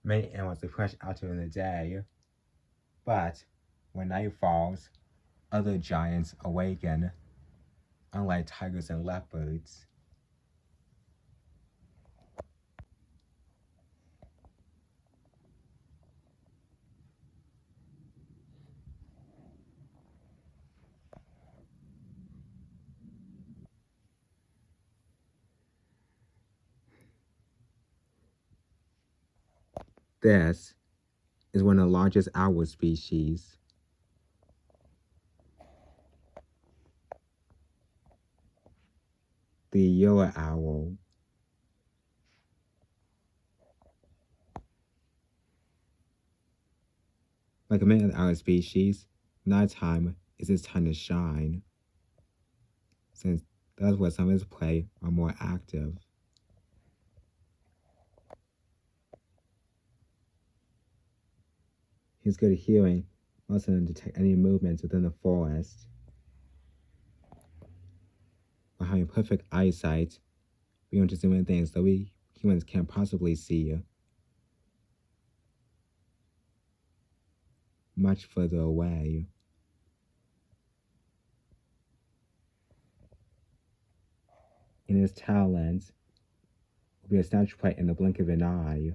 Many animals are pushed out during the day, but when night falls, other giants awaken, unlike tigers and leopards. This is one of the largest owl species. The yellow owl. Like many other owl species, nighttime is its time to shine, since that's where some of its prey are more active. His good hearing allows him to detect any movements within the forest. While having perfect eyesight, we able to zoom in things that we humans can't possibly see much further away. In his talons will be a snatch prey in the blink of an eye.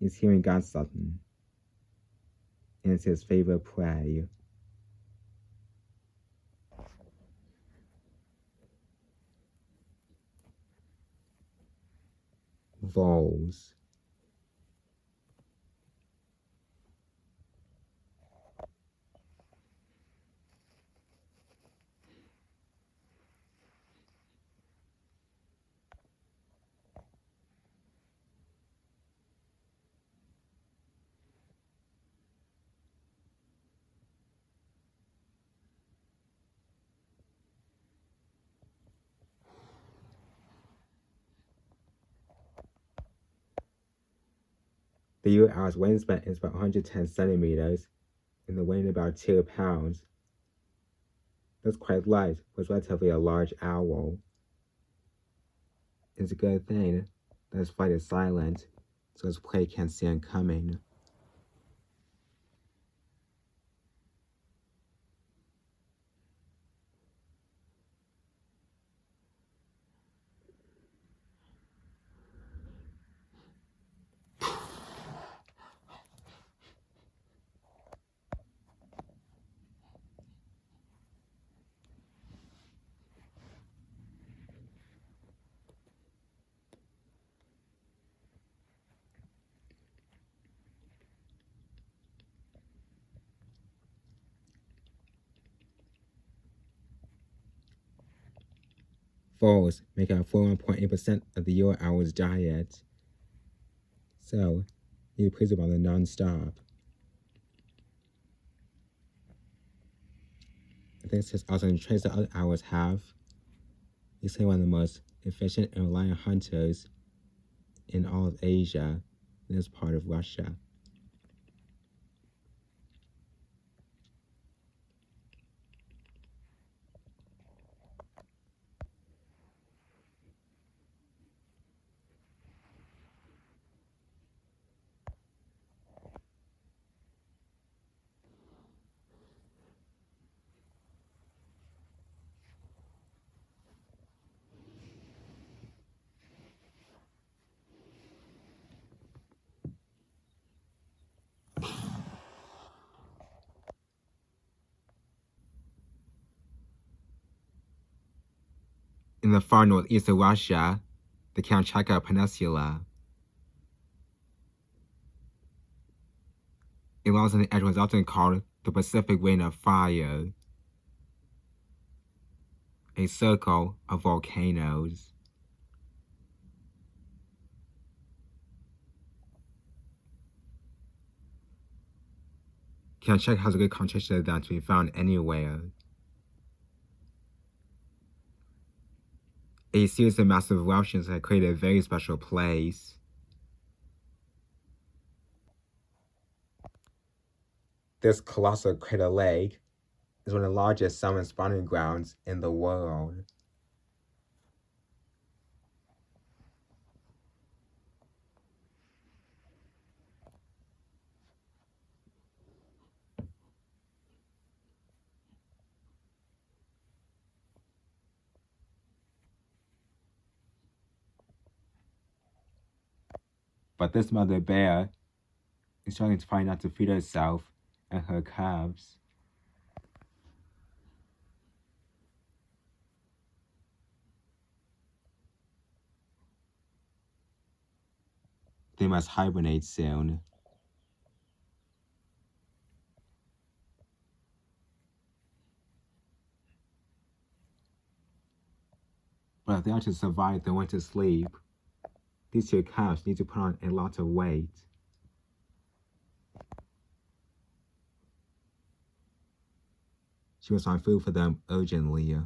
His hearing got sudden, and it's his favorite prey. Voles. The yellow owl's wingspan is about 110 centimeters, and the weight about 2 pounds. That's quite light for relatively a large owl. It's a good thing that his flight is silent, so his prey can't see him coming. Voles make up 41.8% of the yellow owl's diet, so he preys upon them non-stop. I think this also traits that other owls have. He's one of the most efficient and reliant hunters in all of Asia, in this part of Russia. In the far northeast of Russia, the Kamchatka Peninsula, it lies on the edge of what's often called the Pacific Ring of Fire, a circle of volcanoes. Kamchatka has a good concentration of that to be found anywhere. A series of massive eruptions had created a very special place. This colossal crater lake is one of the largest salmon spawning grounds in the world. But this mother bear is trying to find out to feed herself and her calves. They must hibernate soon. But if they are to survive the winter sleep, these two calves need to put on a lot of weight. She must find food for them urgently.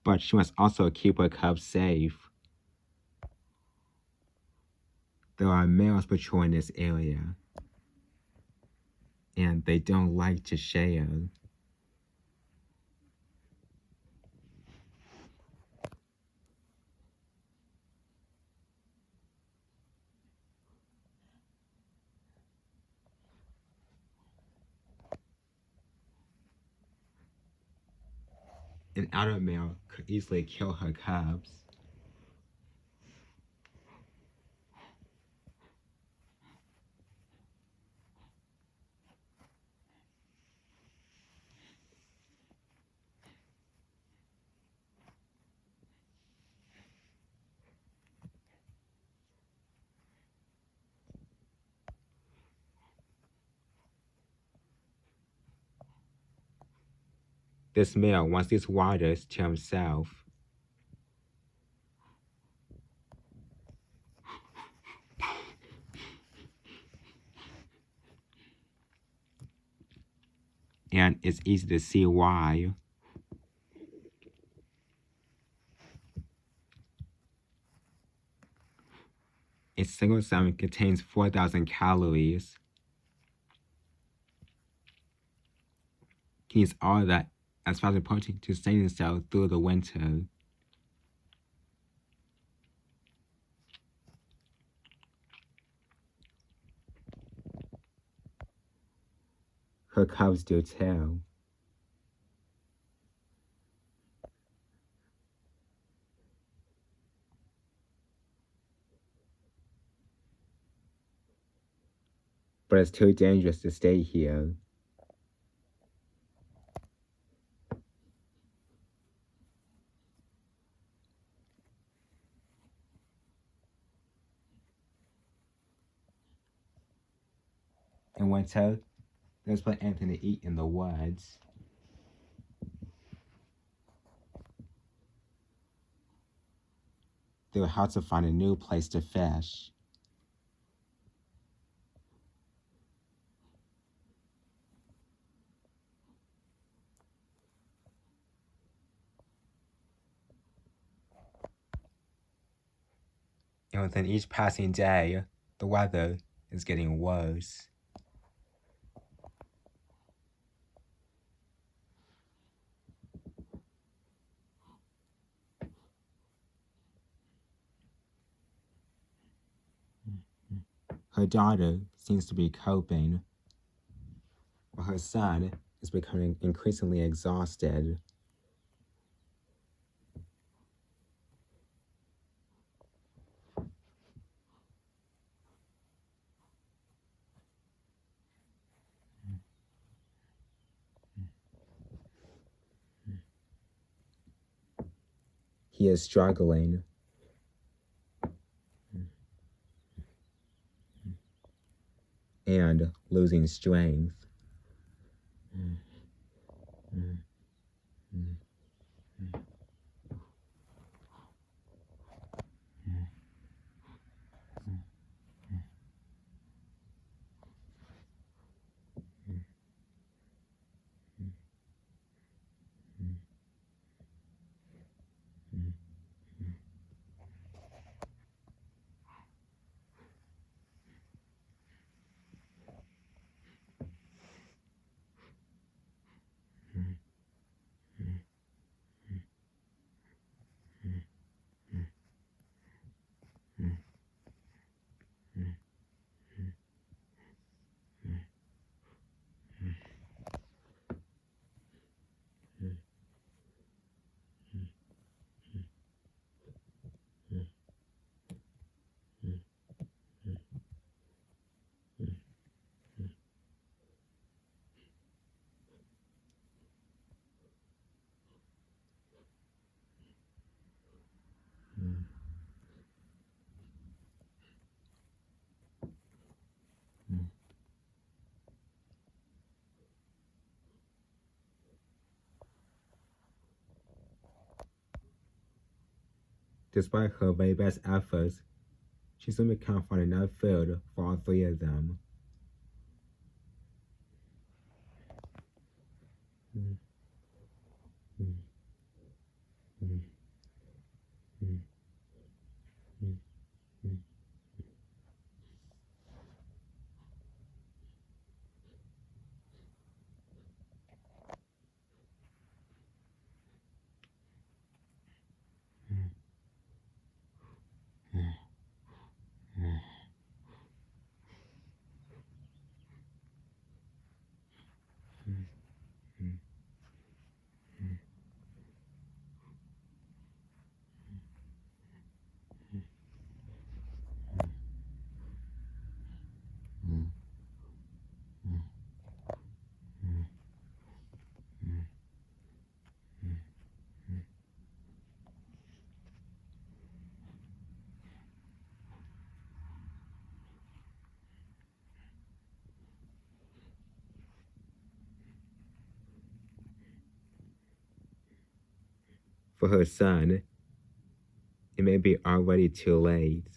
But she must also keep her cubs safe. There are males patrolling this area, and they don't like to share. An adult male could easily kill her cubs. This male wants these waters to himself. And it's easy to see why. A single salmon contains 4,000 calories. He needs all of that as fast as protein to sustain himself through the winter. Her cubs do too. But it's too dangerous to stay here. In winter, there's plenty anything to eat in the woods. They will have to find a new place to fish. And within each passing day, the weather is getting worse. Her daughter seems to be coping, while her son is becoming increasingly exhausted. he is struggling. And losing strength. Despite her very best efforts, she simply can't find enough food for all three of them. For her son, it may be already too late.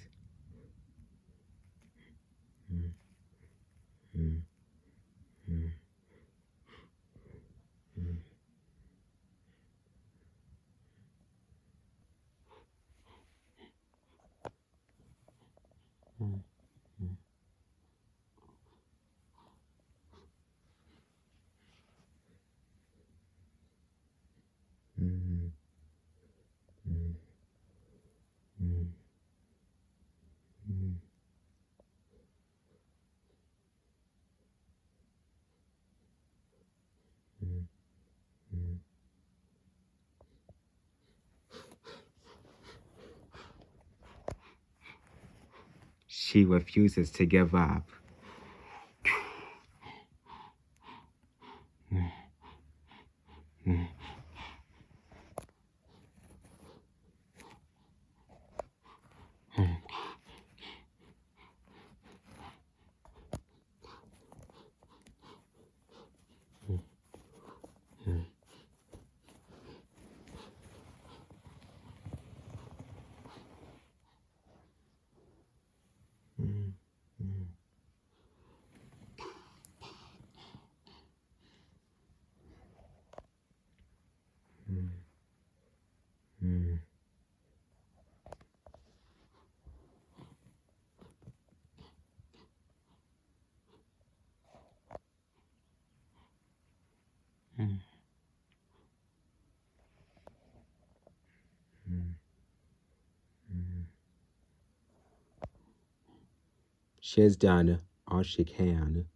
She refuses to give up. She has done all she can.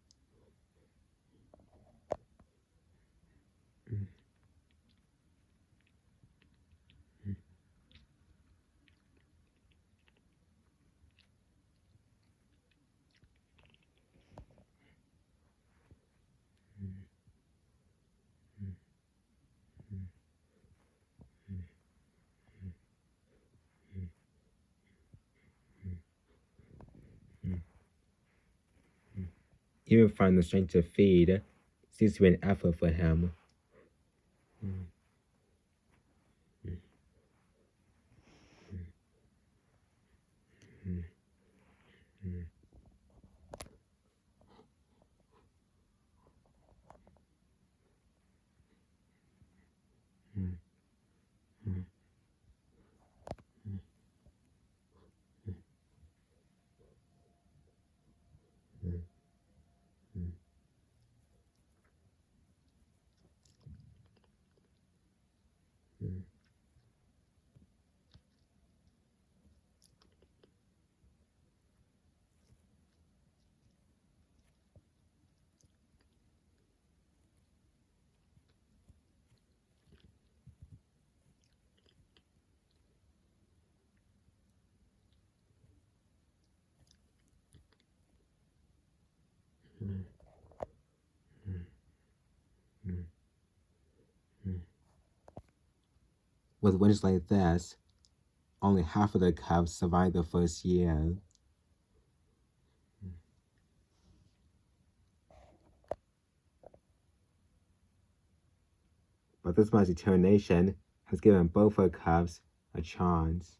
Even finding the strength to feed seems to be an effort for him. With winters like this, only half of the cubs survive the first year. But this much determination has given both her cubs a chance.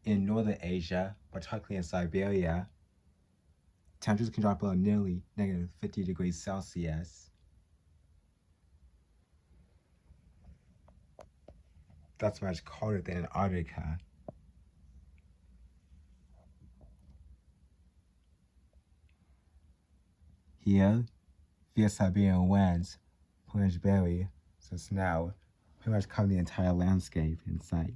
In northern Asia, particularly in Siberia, temperatures can drop below nearly negative 50 degrees Celsius. That's much colder than Antarctica. Here, via Siberian winds, pretty much bury the snow, pretty much cover the entire landscape in sight.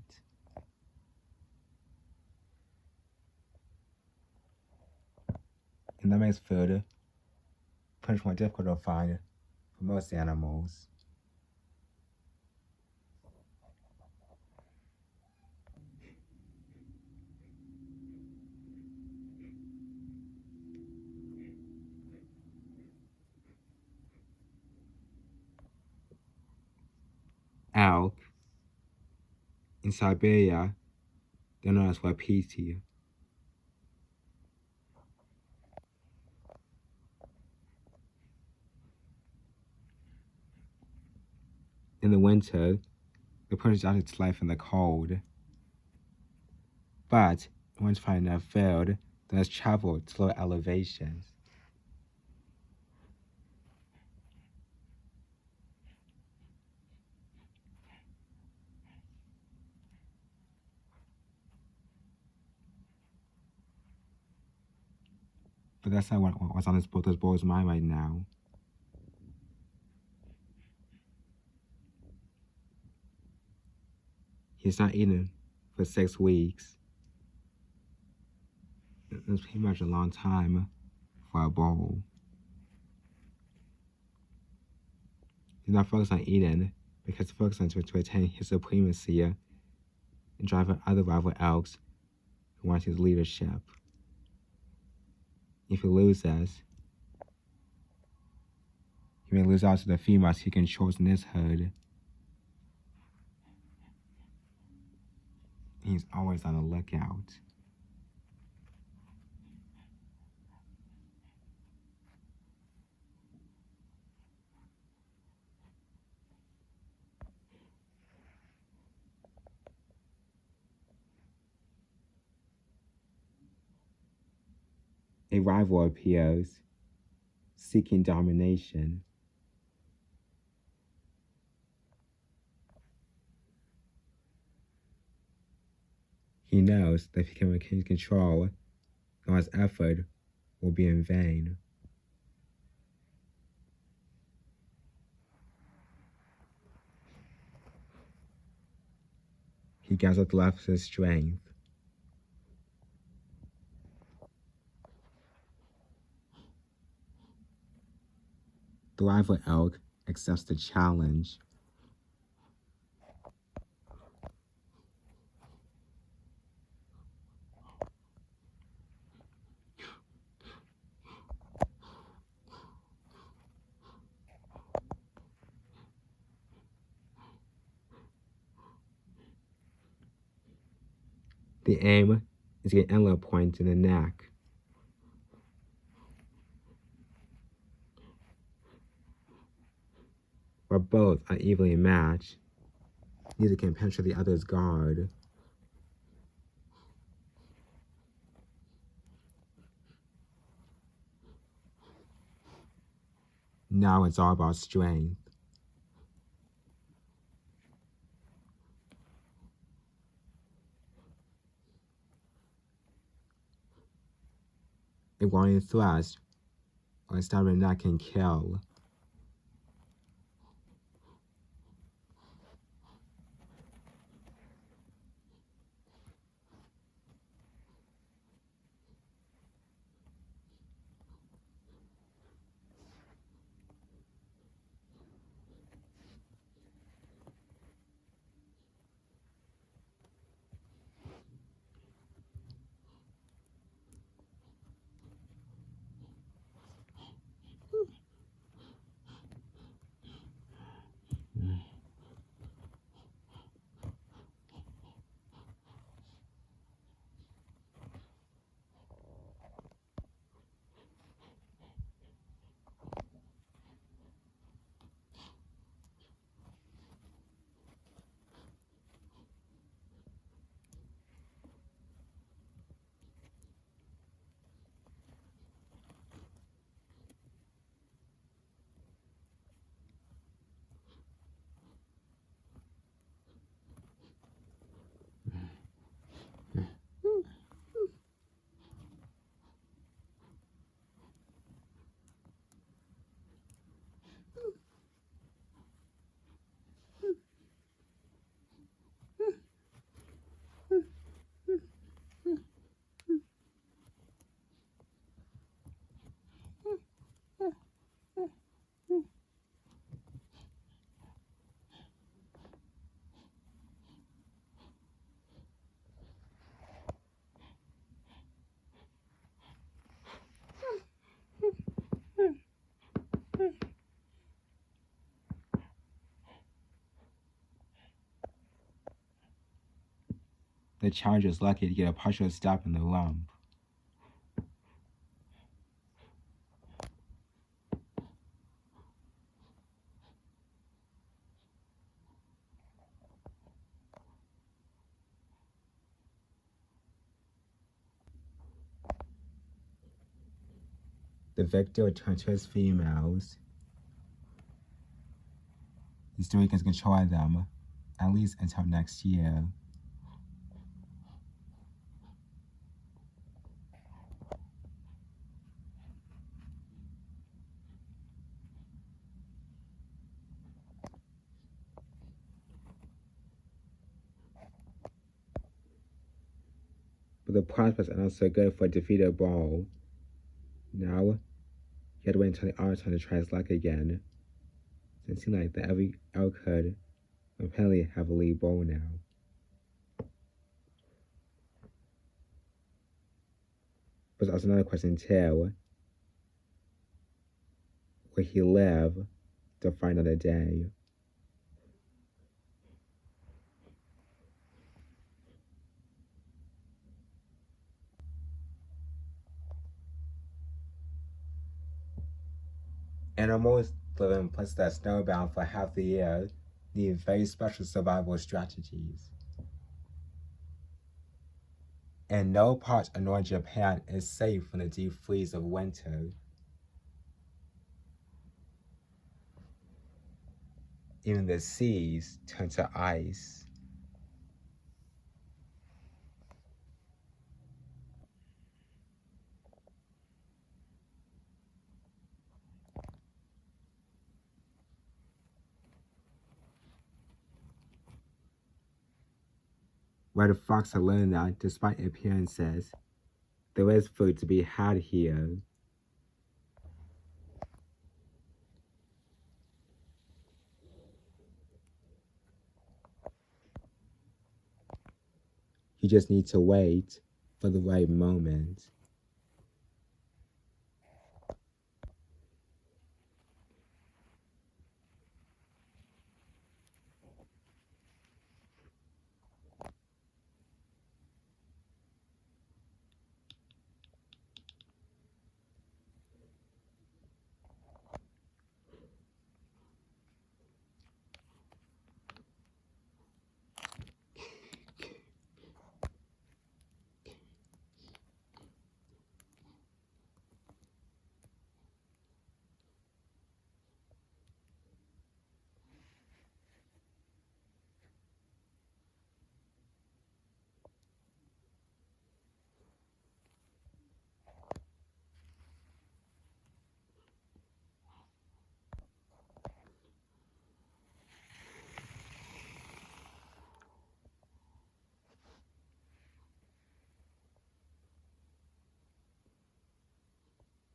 And that makes food pretty much more difficult to find for most animals. Elk in Siberia, they're known as wapiti. In the winter, they plunge out its life in the cold. But once find enough food, they must travel to low elevations. But that's not what's on this boy's mind right now. He's not eaten for 6 weeks. That's pretty much a long time for a bull. He's not focused on eating because he's focused on to attain his supremacy and drive other rival elks who want his leadership. If he loses, he may lose out to the females he controls in his herd. He's always on the lookout. A rival appears, seeking domination. He knows that if he can regain control, all his effort will be in vain. He gathers up the last of his strength. The rival elk accepts the challenge. The aim is to get antler point in the neck. Where both are evenly matched, neither can penetrate the other's guard. Now it's all about strength. A warning thrust or a stab in the neck can kill. The challenger is lucky to get a partial stop in the lump. The victor returns to his females. The story can control them, at least until next year. But the prospects are not so good for a defeated bull. Now, he had to wait until the other time to try his luck again. It seemed like that every elk could apparently have a lead bull now. But there's also another question too. Will he live to fight another day? Animals live in places that are snowbound for half the year need very special survival strategies. And no part of northern Japan is safe from the deep freeze of winter. Even the seas turn to ice. Where the fox are learning that, despite appearances, there is food to be had here. You just need to wait for the right moment.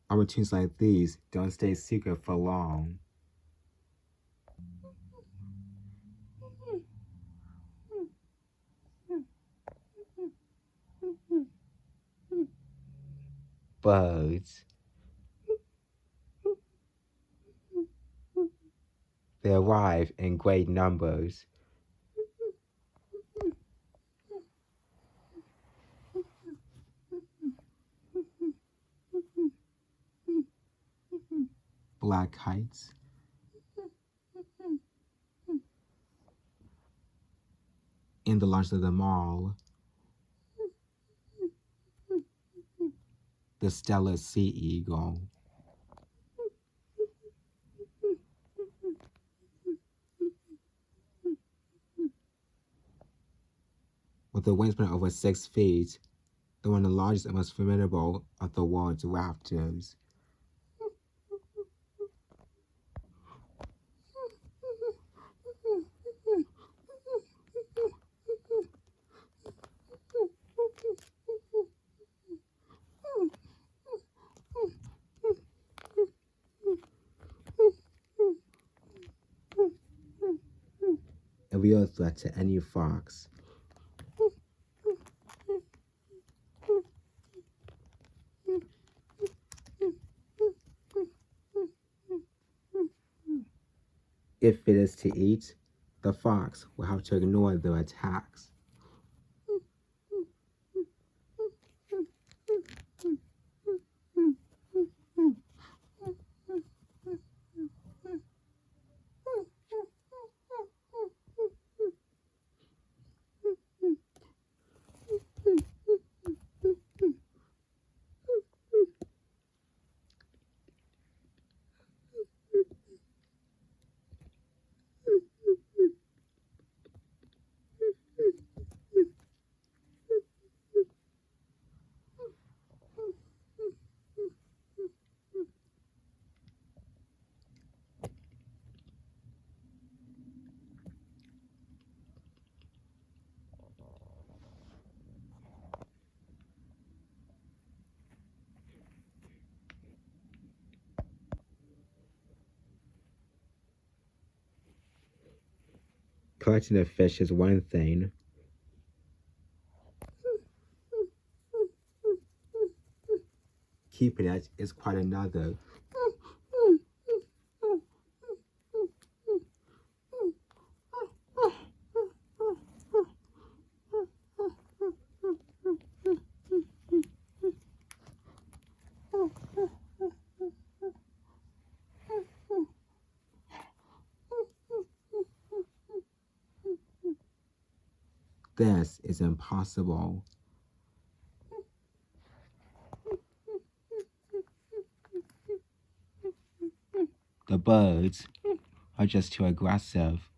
Opportunities like these don't stay secret for long. Birds, they arrive in great numbers. Black kites, in the largest of them all, the stellar sea eagle. With a wingspan over 6 feet, they're one of the largest and most formidable of the world's raptors. A real threat to any fox. If it is to eat, the fox will have to ignore their attacks. Collecting a fish is one thing. Keeping it is quite another. This is impossible. The birds are just too aggressive.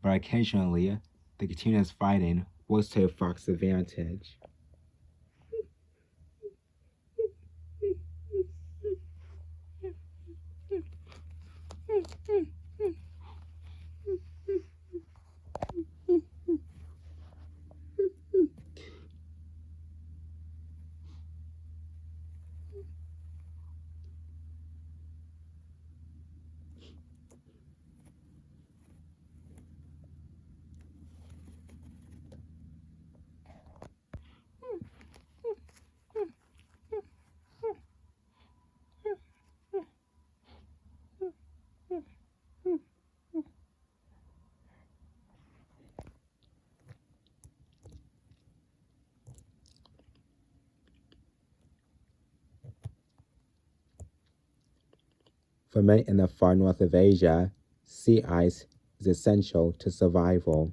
But occasionally, the continuous fighting works to a fox's advantage. For many in the far north of Asia, sea ice is essential to survival.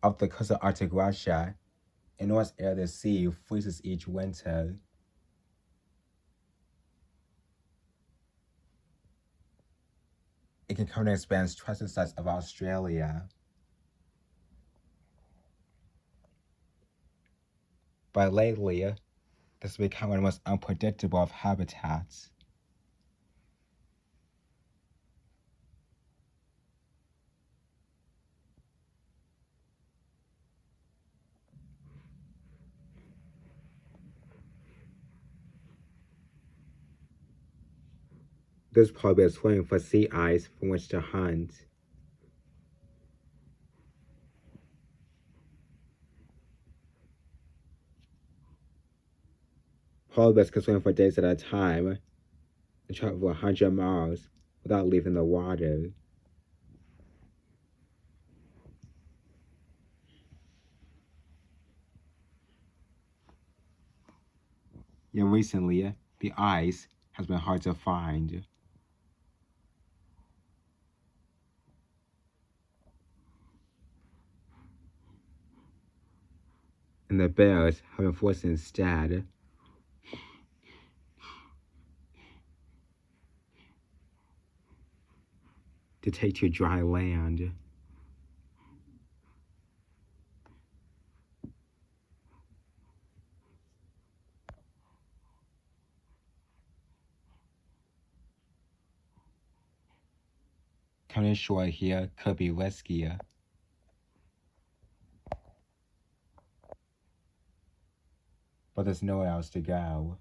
Off the coast of Arctic Russia, enormous air of the sea freezes each winter. It can currently expand twice the size of Australia. But lately, this has become one of the most unpredictable of habitats. This probably is swimming for sea ice from which to hunt. Polar bears can swim for days at a time and travel 100 miles without leaving the water. Yet recently, the ice has been hard to find. And the bears have been forced instead to take to dry land. Coming ashore here could be riskier. But there's nowhere else to go.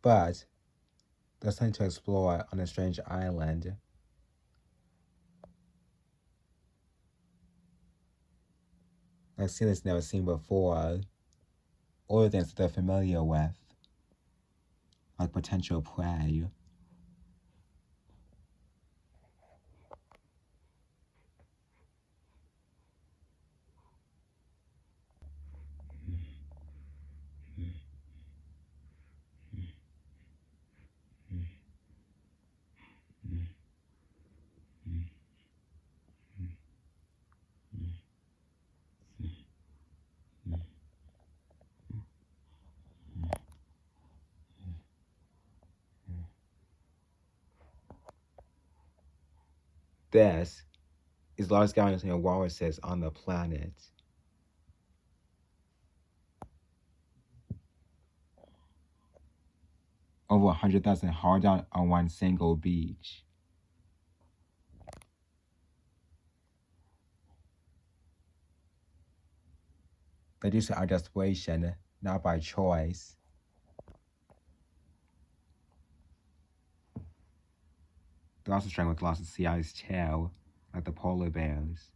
But there's something to explore on a strange island. Like sailors never seen before, or things that they're familiar with, like potential prey. This is the largest gathering of walruses on the planet. Over 100,000 hauled out on one single beach. They do so out of desperation, not by choice. They're also struggling with loss of sea ice too, like the polar bears.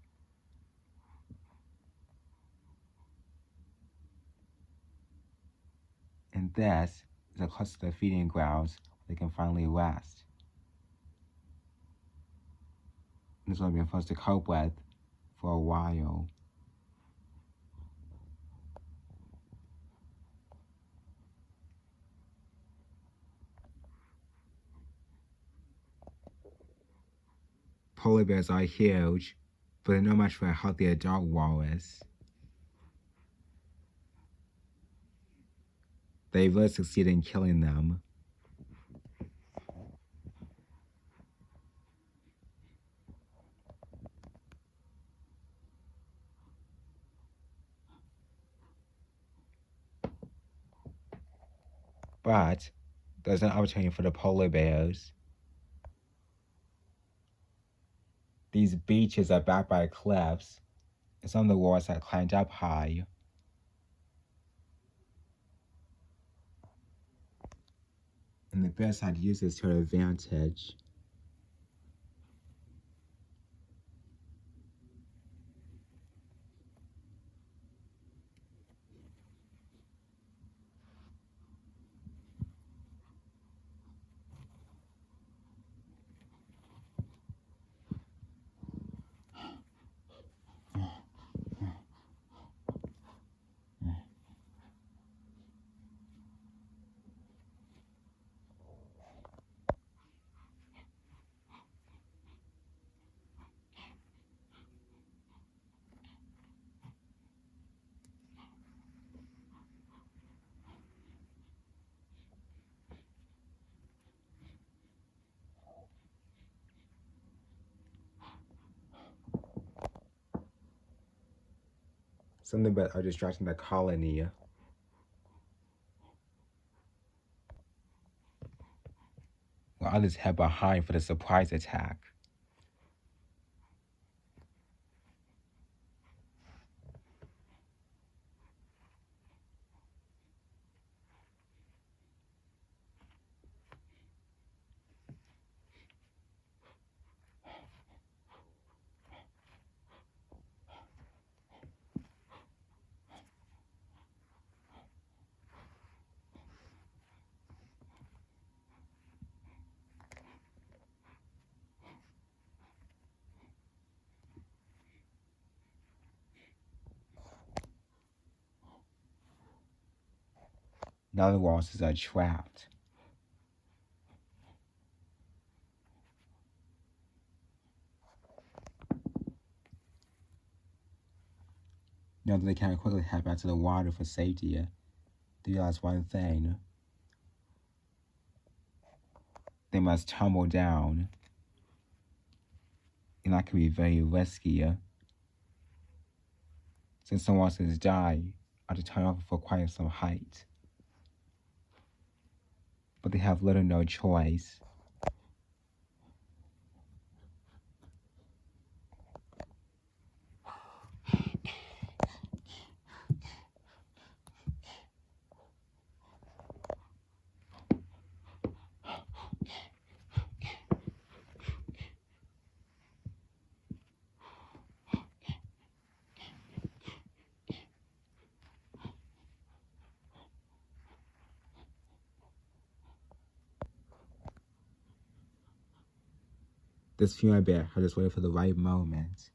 And this is a close to the feeding grounds where they can finally rest. And this is what we've been forced to cope with for a while. Polar bears are huge, but they're no match for a healthy adult walrus. They really succeed in killing them. But there's an opportunity for the polar bears. These beaches are backed by cliffs, and some of the walls have climbed up high. and the bears had used this to their advantage. Some of the bears are distracting the colony, while others head behind for the surprise attack. Now the walruses are trapped. Now that they can quickly head back to the water for safety, they realize one thing. They must tumble down. And that can be very risky, since some walruses die after turning off for quite some height. But they have little no choice. This female bear had just waited for the right moment.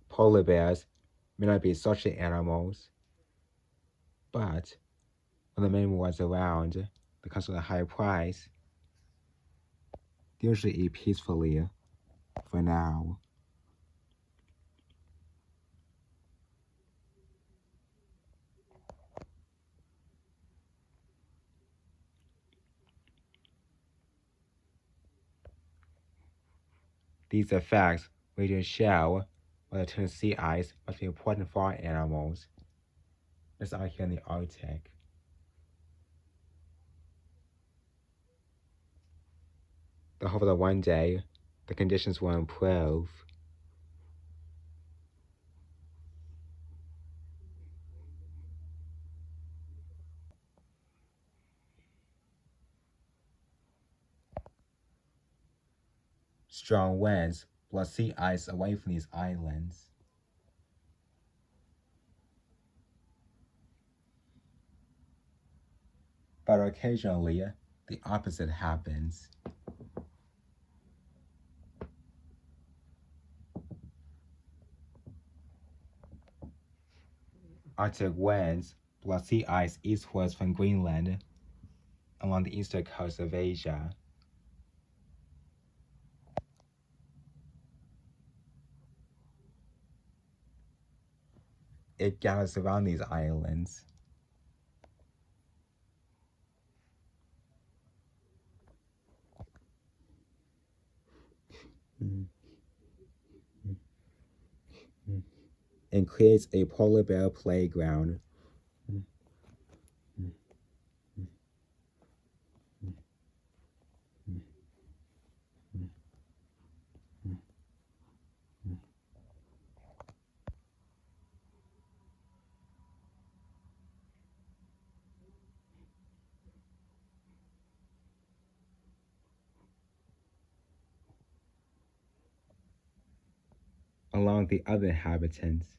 Polar bears may not be social animals, but when the main was around, because of the high price. They usually eat peacefully for now. These effects we just show whether the sea ice must be important for our animals. This out here in the Arctic. They hope that one day the conditions will improve. Strong winds blow sea ice away from these islands. But occasionally, the opposite happens. Arctic winds blow sea ice eastwards from Greenland along the eastern coast of Asia. It gathers around these islands. And creates a polar bear playground. Along the other inhabitants.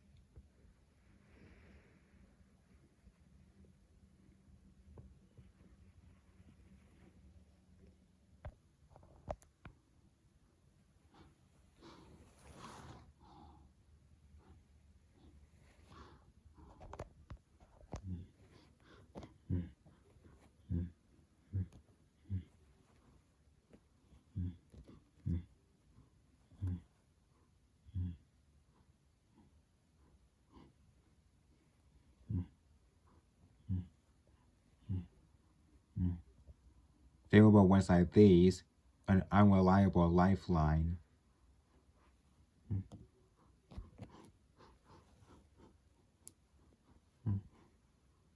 Favorable winds like these are an unreliable lifeline.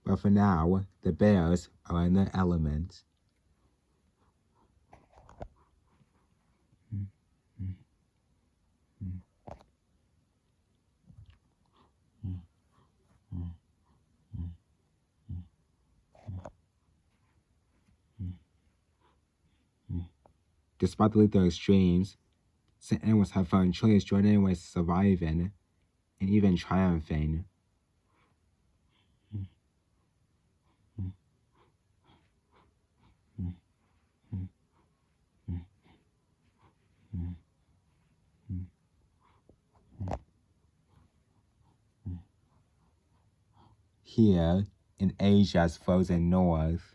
But for now, the bears are in their element. Despite the lethal extremes, some animals have found truly extraordinary ways of surviving and even triumphing. Here in Asia's frozen north,